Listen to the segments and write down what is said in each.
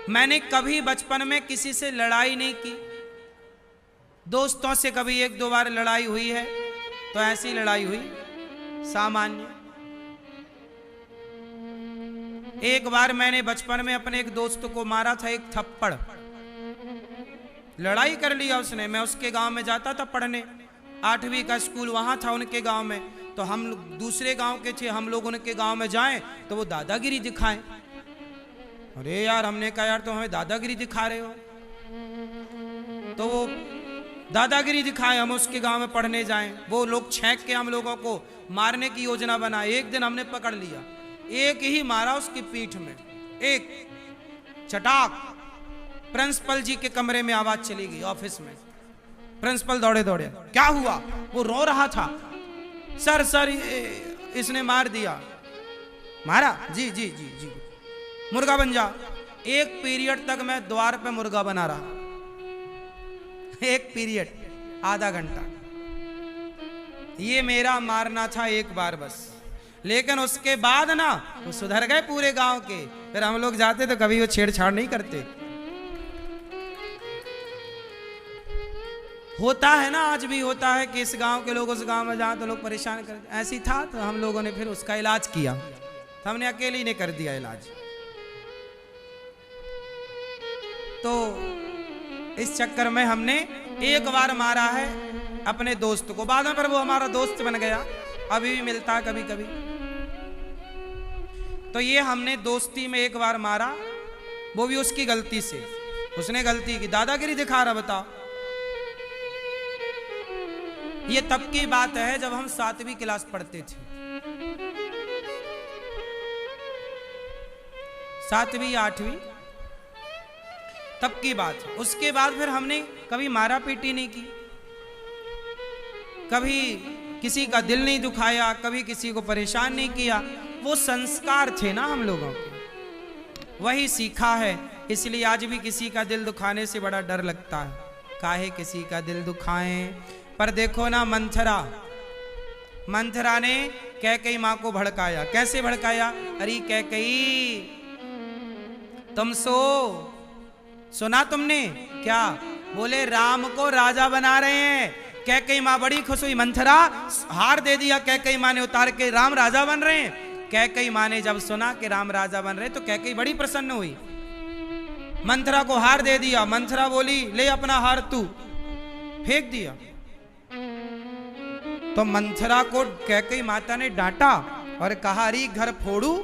मैंने कभी बचपन में किसी से लड़ाई नहीं की। दोस्तों से कभी एक दो बार लड़ाई हुई है, तो ऐसी लड़ाई हुई सामान्य। एक बार मैंने बचपन में अपने एक दोस्त को मारा था एक थप्पड़। लड़ाई कर लिया उसने। मैं उसके गांव में जाता था पढ़ने, 8वीं का स्कूल वहां था उनके गांव में। तो हम दूसरे गांव के थे, हम लोग उनके गांव में जाएं तो वो दादागिरी दिखाएं। अरे यार, हमने कहा यार तो हमें दादागिरी दिखा रहे हो। तो वो दादागिरी दिखाए, हम उसके गांव में पढ़ने जाएं। वो लोग छेंक के हम लोगों को मारने की योजना बनाए। एक दिन हमने पकड़ लिया, एक ही मारा उसकी पीठ में, एक चटाक। प्रिंसिपल जी के कमरे में आवाज चली गई, ऑफिस में। प्रिंसिपल दौड़े दौड़े, क्या हुआ? वो रो रहा था। सर सर इसने मार दिया। मारा? जी जी जी जी, मुर्गा बन जा। एक पीरियड तक मैं द्वार पे मुर्गा बना रहा, एक पीरियड, आधा घंटा। ये मेरा मारना था एक बार बस। लेकिन उसके बाद ना वो सुधर गए पूरे गांव के। फिर हम लोग जाते तो कभी वो छेड़छाड़ नहीं करते। होता है ना, आज भी होता है कि इस गांव के लोग उस गांव में जाएं तो लोग परेशान करते। ऐसी था तो हम लोगों ने फिर उसका इलाज किया। तो हमने अकेले ही ने कर दिया इलाज। तो इस चक्कर में हमने एक बार मारा है अपने दोस्त को। बाद में पर वो हमारा दोस्त बन गया, अभी भी मिलता है कभी कभी। तो ये हमने दोस्ती में एक बार मारा, वो भी उसकी गलती से। उसने गलती की, दादागिरी दिखा रहा। बताओ, ये तब की बात है जब हम 7वीं क्लास पढ़ते थे। 7वीं 8वीं तब की बात है। उसके बाद फिर हमने कभी मारा पीटी नहीं की, कभी किसी का दिल नहीं दुखाया, कभी किसी को परेशान नहीं किया। वो संस्कार थे ना हम लोगों के, वही सीखा है। इसलिए आज भी किसी का दिल दुखाने से बड़ा डर लगता है। काहे किसी का दिल दुखाएं। पर देखो ना, मंथरा ने कैकेयी मां को भड़काया। कैसे भड़काया? अरे कैकेयी, तुम सुना तुमने क्या? बोले राम को राजा बना रहे हैं। कैकेयी मां बड़ी खुश हुई। मंथरा हार दे दिया कैकेयी मां ने उतार के, राम राजा बन रहे हैं। कैकेयी मां ने जब सुना कि राम राजा बन रहे तो कैकेयी बड़ी प्रसन्न हुई। मंथरा को हार दे दिया। मंथरा बोली ले अपना हार तू, फेंक दिया। तो मंथरा को कैकेयी माता ने डांटा और कहा अरे घर फोड़ू,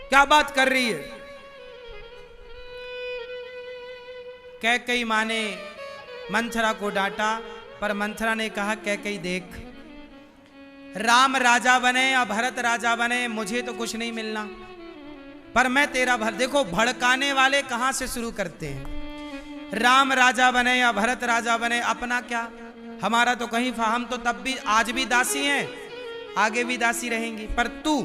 क्या बात कर रही है? कैकेयी मां ने मंथरा को डांटा, पर मंथरा ने कहा कैकेयी देख, राम राजा बने या भरत राजा बने मुझे तो कुछ नहीं मिलना, पर मैं तेरा देखो भड़काने वाले कहां से शुरू करते हैं। राम राजा बने या भरत राजा बने, अपना क्या, हमारा तो कहीं हम तो तब भी आज भी दासी हैं, आगे भी दासी रहेंगी। पर तू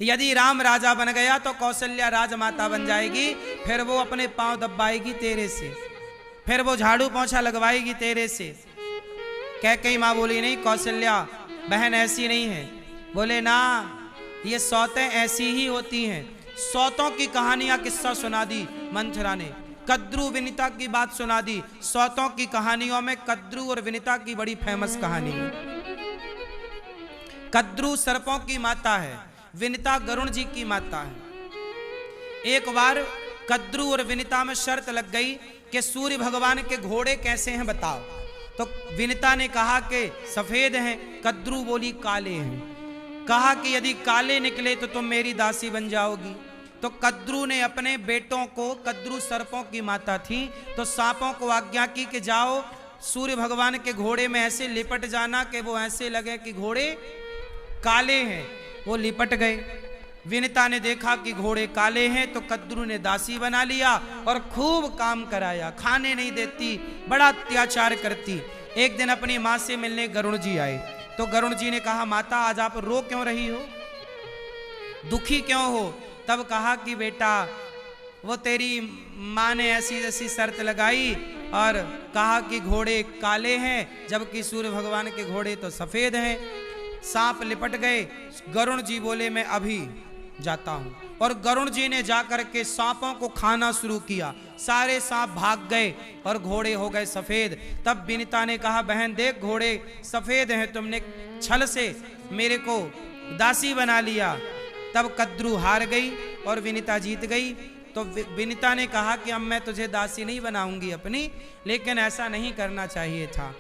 यदि राम राजा बन गया तो कौशल्या राजमाता बन जाएगी। फिर वो अपने पांव दबाएगी तेरे से, फिर वो झाड़ू पोंछा लगवाएगी तेरे से। कैकेयी मां बोली नहीं कौशल्या बहन ऐसी नहीं है। बोले ना, ये सौतें ऐसी ही होती हैं। सौतों की कहानियां किस्सा सुना दी मंथरा ने। कद्रू विनीता की बात सुना दी। सौतों की कहानियों में कद्रू और विनीता की बड़ी फेमस कहानी है। कद्रू सर्पों की माता है, विनीता गरुण जी की माता है। एक बार कद्रू और विनीता में शर्त लग गई कि सूर्य भगवान के घोड़े कैसे हैं बताओ। तो विनीता ने कहा कि सफेद हैं, कद्रू बोली काले हैं। कहा कि यदि काले निकले तो तुम मेरी दासी बन जाओगी। तो कद्रू ने अपने बेटों को, कद्रू सर्पों की माता थी, तो सांपों को आज्ञा की कि जाओ सूर्य भगवान के घोड़े में ऐसे लिपट जाना कि वो ऐसे लगे कि घोड़े काले हैं। वो लिपट गए। विनीता ने देखा कि घोड़े काले हैं तो कद्रू ने दासी बना लिया और खूब काम कराया। खाने नहीं देती, बड़ा अत्याचार करती। एक दिन अपनी माँ से मिलने गरुण जी आए। तो गरुण जी ने कहा माता आज आप रो क्यों रही हो, दुखी क्यों हो? तब कहा कि बेटा वो तेरी माँ ने ऐसी ऐसी शर्त लगाई और कहा कि घोड़े काले हैं जबकि सूर्य भगवान के घोड़े तो सफेद हैं। सांप लिपट गए। गरुण जी बोले मैं अभी जाता हूं। और गरुण जी ने जाकर के सांपों को खाना शुरू किया। सारे सांप भाग गए और घोड़े हो गए सफेद। तब विनिता ने कहा, बहन देख घोड़े सफेद हैं, तुमने छल से मेरे को दासी बना लिया। तब कद्रू हार गई और विनिता जीत गई। तो विनिता ने कहा कि अब मैं तुझे दासी नहीं बनाऊंगी अपनी, लेकिन ऐसा नहीं करना चाहिए था।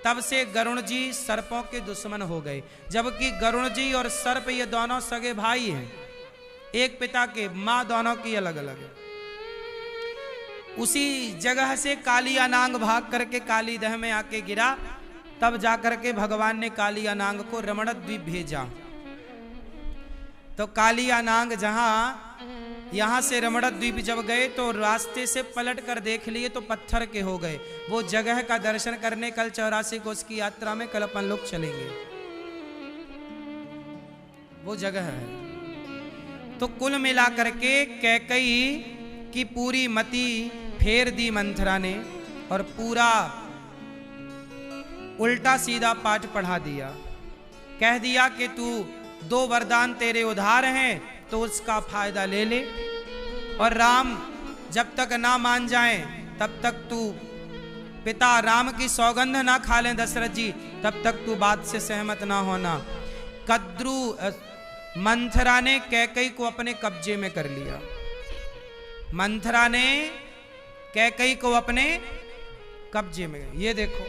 तब से गरुण जी सर्पों के दुश्मन हो गए, जबकि गरुण जी और सर्प ये दोनों सगे भाई हैं, एक पिता के, मां दोनों की अलग अलग है। उसी जगह से कालियानांग भाग करके कालीदह में आके गिरा। तब जाकर के भगवान ने कालियानांग को रमण द्वीप भेजा। तो कालियानांग जहां यहां से रमण द्वीप जब गए तो रास्ते से पलट कर देख लिए तो पत्थर के हो गए। वो जगह का दर्शन करने कल 84 कोस की यात्रा में कल अपन लोग चलेंगे, वो जगह है। तो कुल मिलाकर के कैकई की पूरी मति फेर दी मंथरा ने और पूरा उल्टा सीधा पाठ पढ़ा दिया। कह दिया कि तू 2 वरदान तेरे उधार हैं तो उसका फायदा ले ले, और राम जब तक ना मान जाएं तब तक तू, पिता राम की सौगंध ना खा लें दशरथ जी, तब तक तू बात से सहमत ना होना। कद्रू मंथरा ने कैकई को अपने कब्जे में कर लिया। मंथरा ने कैकई को अपने कब्जे में। ये देखो,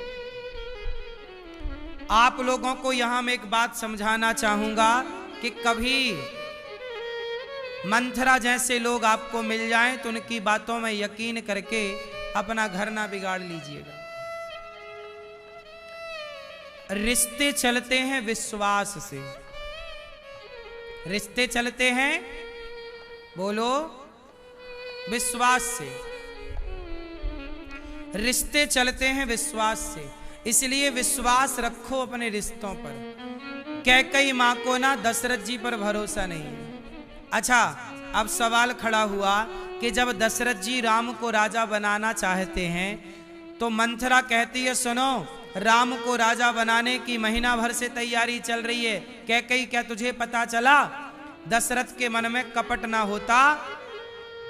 आप लोगों को यहां मैं एक बात समझाना चाहूंगा कि कभी मंथरा जैसे लोग आपको मिल जाएं तो उनकी बातों में यकीन करके अपना घर ना बिगाड़ लीजिएगा। रिश्ते चलते हैं विश्वास से, रिश्ते चलते हैं, बोलो, विश्वास से। रिश्ते चलते हैं विश्वास से, इसलिए विश्वास रखो अपने रिश्तों पर। कैकई मां को ना दशरथ जी पर भरोसा नहीं है। अच्छा, अब सवाल खड़ा हुआ कि जब दशरथ जी राम को राजा बनाना चाहते हैं तो मंथरा कहती है, सुनो, राम को राजा बनाने की महीना भर से तैयारी चल रही है। कैकई, क्या तुझे पता चला? दशरथ के मन में कपट ना होता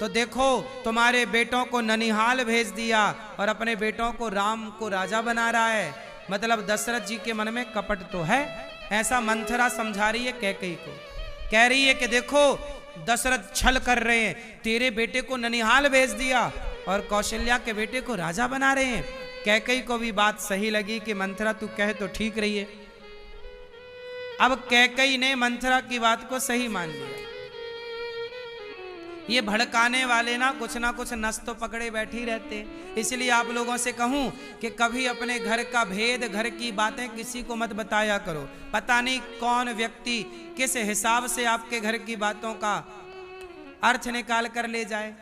तो देखो तुम्हारे बेटों को ननिहाल भेज दिया और अपने बेटों को राम को राजा बना रहा है। मतलब दशरथ जी के मन में कपट तो है। ऐसा मंथरा समझा रही है कैकई को। कह रही है कि देखो दशरथ छल कर रहे हैं, तेरे बेटे को ननिहाल भेज दिया और कौशल्या के बेटे को राजा बना रहे हैं। कैकई को भी बात सही लगी कि मंथरा तू कहे तो ठीक रही है। अब कैकई ने मंथरा की बात को सही मान लिया। ये भड़काने वाले ना कुछ नस तो पकड़े बैठे ही रहते। इसलिए आप लोगों से कहूं कि कभी अपने घर का भेद, घर की बातें किसी को मत बताया करो। पता नहीं कौन व्यक्ति किस हिसाब से आपके घर की बातों का अर्थ निकाल कर ले जाए।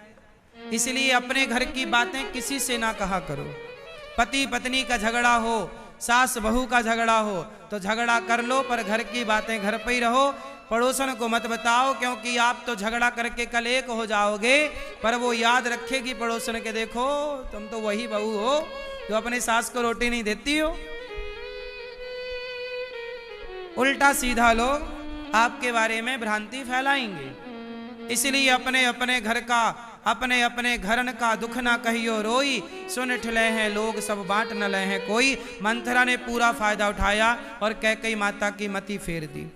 इसलिए अपने घर की बातें किसी से ना कहा करो। पति पत्नी का झगड़ा हो, सास बहू का झगड़ा हो तो झगड़ा कर लो, पर घर की बातें घर पे ही रहो। पड़ोसन को मत बताओ, क्योंकि आप तो झगड़ा करके कल एक हो जाओगे, पर वो याद रखेगी पड़ोसन के, देखो तुम तो वही बहू हो जो अपने सास को रोटी नहीं देती हो। उल्टा सीधा लोग आपके बारे में भ्रांति फैलाएंगे। इसलिए अपने अपने घर का, अपने अपने घरन का दुख ना कहियो रोई, सुन ठिले हैं लोग सब बांट न ले हैं कोई। मंथरा ने पूरा फायदा उठाया और कैकई माता की मति फेर दी।